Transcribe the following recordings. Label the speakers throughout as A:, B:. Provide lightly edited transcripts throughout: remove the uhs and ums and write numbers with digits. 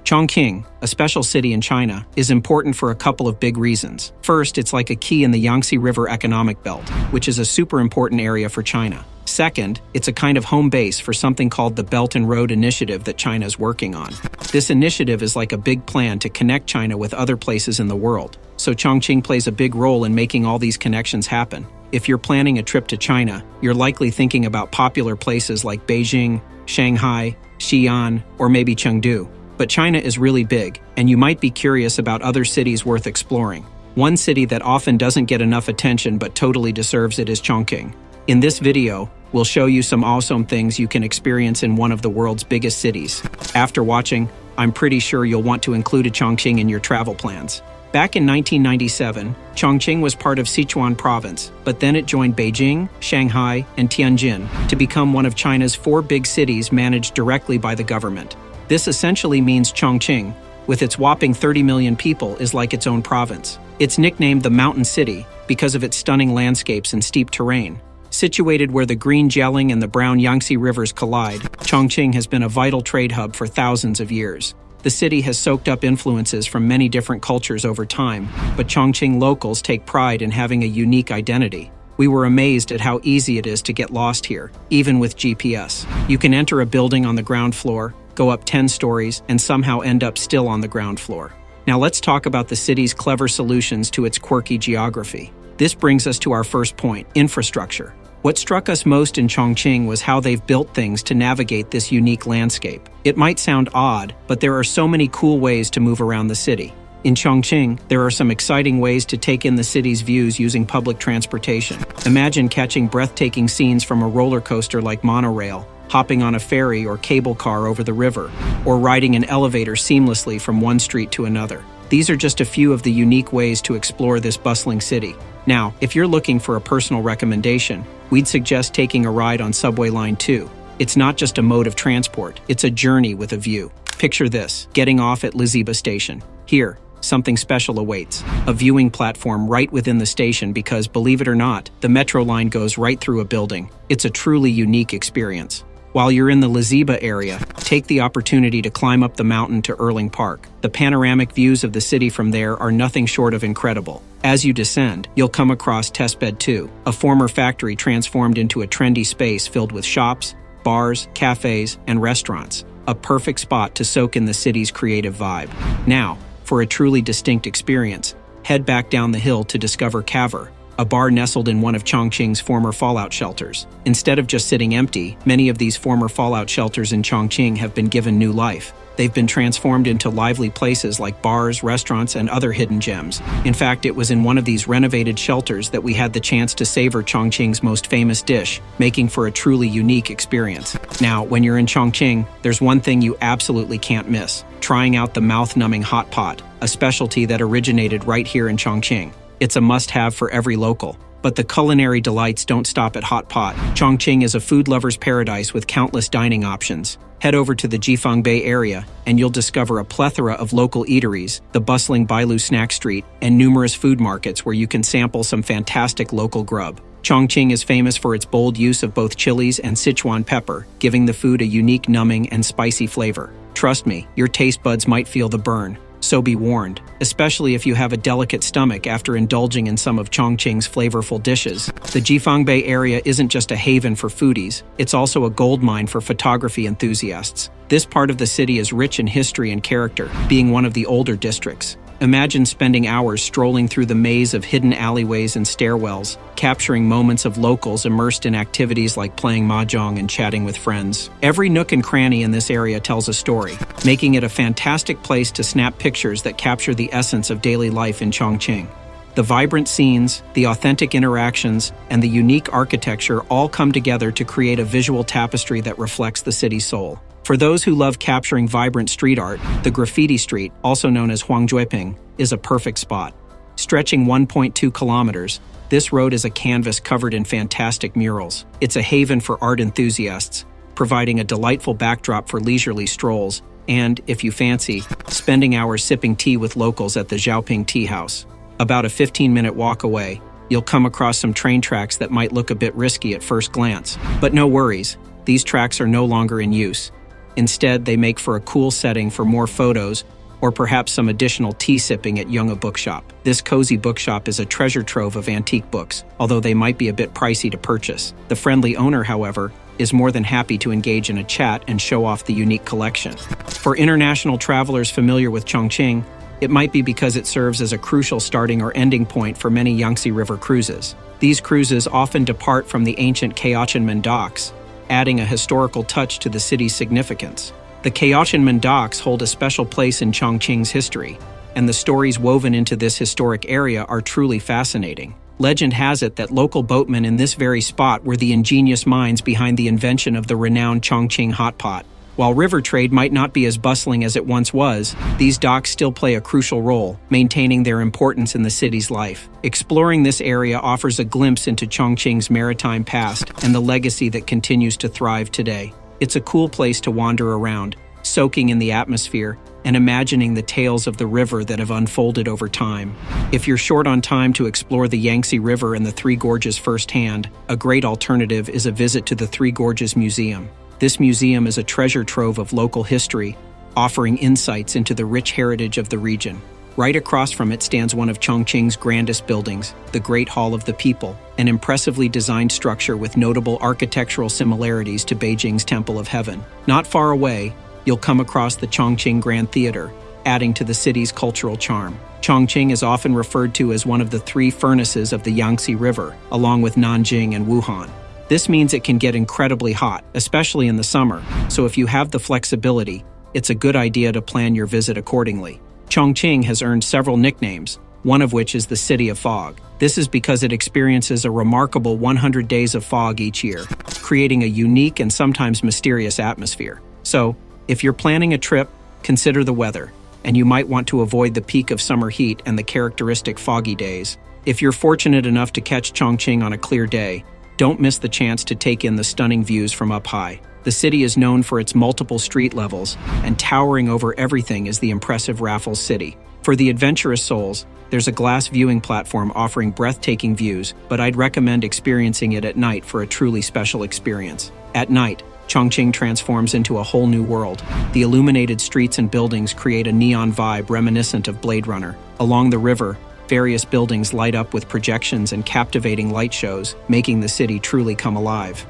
A: Chongqing, a special city in China, is important for a couple of big reasons. First, it's like a key in the Yangtze River economic belt, which is a super important area for China. Second, it's a kind of home base for something called the Belt and Road Initiative that China is working on. This initiative is like a big plan to connect China with other places in the world. So Chongqing plays a big role in making all these connections happen. If you're planning a trip to China, you're likely thinking about popular places like Beijing, Shanghai, Xi'an, or maybe Chengdu. But China is really big, and you might be curious about other cities worth exploring. One city that often doesn't get enough attention but totally deserves it is Chongqing. In this video, we'll show you some awesome things you can experience in one of the world's biggest cities. After watching, I'm pretty sure you'll want to include Chongqing in your travel plans. Back in 1997, Chongqing was part of Sichuan province, but then it joined Beijing, Shanghai, and Tianjin to become one of China's 4 big cities managed directly by the government. This essentially means Chongqing, with its whopping 30 million people, is like its own province. It's nicknamed the Mountain City because of its stunning landscapes and steep terrain. Situated where the green Jialing and the brown Yangtze rivers collide, Chongqing has been a vital trade hub for thousands of years. The city has soaked up influences from many different cultures over time, but Chongqing locals take pride in having a unique identity. We were amazed at how easy it is to get lost here, even with GPS. You can enter a building on the ground floor, go up 10 stories, and somehow end up still on the ground floor. Now let's talk about the city's clever solutions to its quirky geography. This brings us to our first point, infrastructure. What struck us most in Chongqing was how they've built things to navigate this unique landscape. It might sound odd, but there are so many cool ways to move around the city. In Chongqing, there are some exciting ways to take in the city's views using public transportation. Imagine catching breathtaking scenes from a roller coaster like monorail, hopping on a ferry or cable car over the river, or riding an elevator seamlessly from one street to another. These are just a few of the unique ways to explore this bustling city. Now, if you're looking for a personal recommendation, we'd suggest taking a ride on Subway Line 2. It's not just a mode of transport, it's a journey with a view. Picture this, getting off at Liziba Station. Here, something special awaits. A viewing platform right within the station because, believe it or not, the metro line goes right through a building. It's a truly unique experience. While you're in the Liziba area, take the opportunity to climb up the mountain to Erling Park. The panoramic views of the city from there are nothing short of incredible. As you descend, you'll come across Testbed 2, a former factory transformed into a trendy space filled with shops, bars, cafes, and restaurants. A perfect spot to soak in the city's creative vibe. Now, for a truly distinct experience, head back down the hill to discover Cavern, a bar nestled in one of Chongqing's former fallout shelters. Instead of just sitting empty, many of these former fallout shelters in Chongqing have been given new life. They've been transformed into lively places like bars, restaurants, and other hidden gems. In fact, it was in one of these renovated shelters that we had the chance to savor Chongqing's most famous dish, making for a truly unique experience. Now, when you're in Chongqing, there's one thing you absolutely can't miss: trying out the mouth-numbing hot pot, a specialty that originated right here in Chongqing. It's a must-have for every local. But the culinary delights don't stop at hot pot. Chongqing is a food lover's paradise with countless dining options. Head over to the Jifang area, and you'll discover a plethora of local eateries, the bustling Bailu Snack Street, and numerous food markets where you can sample some fantastic local grub. Chongqing is famous for its bold use of both chilies and Sichuan pepper, giving the food a unique numbing and spicy flavor. Trust me, your taste buds might feel the burn. So be warned, especially if you have a delicate stomach after indulging in some of Chongqing's flavorful dishes. The Jifang area isn't just a haven for foodies, it's also a goldmine for photography enthusiasts. This part of the city is rich in history and character, being one of the older districts. Imagine spending hours strolling through the maze of hidden alleyways and stairwells, capturing moments of locals immersed in activities like playing mahjong and chatting with friends. Every nook and cranny in this area tells a story, making it a fantastic place to snap pictures that capture the essence of daily life in Chongqing. The vibrant scenes, the authentic interactions, and the unique architecture all come together to create a visual tapestry that reflects the city's soul. For those who love capturing vibrant street art, the Graffiti Street, also known as Huangjueping, is a perfect spot. Stretching 1.2 kilometers, this road is a canvas covered in fantastic murals. It's a haven for art enthusiasts, providing a delightful backdrop for leisurely strolls, and, if you fancy, spending hours sipping tea with locals at the Xiaoping Tea House. About a 15-minute walk away, you'll come across some train tracks that might look a bit risky at first glance. But no worries, these tracks are no longer in use. Instead, they make for a cool setting for more photos or perhaps some additional tea sipping at Yunga Bookshop. This cozy bookshop is a treasure trove of antique books, although they might be a bit pricey to purchase. The friendly owner, however, is more than happy to engage in a chat and show off the unique collection. For international travelers familiar with Chongqing, it might be because it serves as a crucial starting or ending point for many Yangtze River cruises. These cruises often depart from the ancient Kaochenmen docks, adding a historical touch to the city's significance. The Kaochenmen docks hold a special place in Chongqing's history, and the stories woven into this historic area are truly fascinating. Legend has it that local boatmen in this very spot were the ingenious minds behind the invention of the renowned Chongqing hot pot. While river trade might not be as bustling as it once was, these docks still play a crucial role, maintaining their importance in the city's life. Exploring this area offers a glimpse into Chongqing's maritime past and the legacy that continues to thrive today. It's a cool place to wander around, soaking in the atmosphere and imagining the tales of the river that have unfolded over time. If you're short on time to explore the Yangtze River and the Three Gorges firsthand, a great alternative is a visit to the Three Gorges Museum. This museum is a treasure trove of local history, offering insights into the rich heritage of the region. Right across from it stands one of Chongqing's grandest buildings, the Great Hall of the People, an impressively designed structure with notable architectural similarities to Beijing's Temple of Heaven. Not far away, you'll come across the Chongqing Grand Theater, adding to the city's cultural charm. Chongqing is often referred to as one of the three furnaces of the Yangtze River, along with Nanjing and Wuhan. This means it can get incredibly hot, especially in the summer, so if you have the flexibility, it's a good idea to plan your visit accordingly. Chongqing has earned several nicknames, one of which is the City of Fog. This is because it experiences a remarkable 100 days of fog each year, creating a unique and sometimes mysterious atmosphere. So, if you're planning a trip, consider the weather, and you might want to avoid the peak of summer heat and the characteristic foggy days. If you're fortunate enough to catch Chongqing on a clear day, don't miss the chance to take in the stunning views from up high. The city is known for its multiple street levels, and towering over everything is the impressive Raffles City. For the adventurous souls, there's a glass viewing platform offering breathtaking views, but I'd recommend experiencing it at night for a truly special experience. At night, Chongqing transforms into a whole new world. The illuminated streets and buildings create a neon vibe reminiscent of Blade Runner. Along the river, various buildings light up with projections and captivating light shows, making the city truly come alive.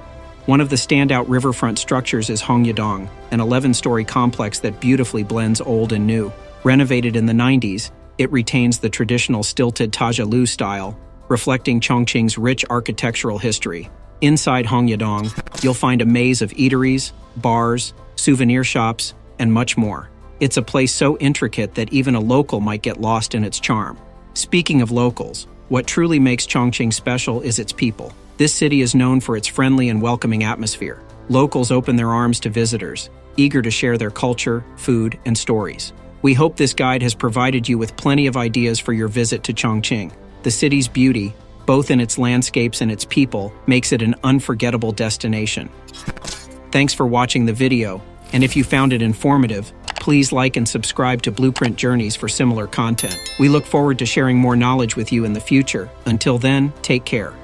A: One of the standout riverfront structures is Hongyadong, an 11-story complex that beautifully blends old and new. Renovated in the 90s, it retains the traditional stilted Tajaloo style, reflecting Chongqing's rich architectural history. Inside Hongyadong, you'll find a maze of eateries, bars, souvenir shops, and much more. It's a place so intricate that even a local might get lost in its charm. Speaking of locals, what truly makes Chongqing special is its people. This city is known for its friendly and welcoming atmosphere. Locals open their arms to visitors, eager to share their culture, food, and stories. We hope this guide has provided you with plenty of ideas for your visit to Chongqing. The city's beauty, both in its landscapes and its people, makes it an unforgettable destination. Thanks for watching the video, and if you found it informative, please like and subscribe to Blueprint Journeys for similar content. We look forward to sharing more knowledge with you in the future. Until then, take care.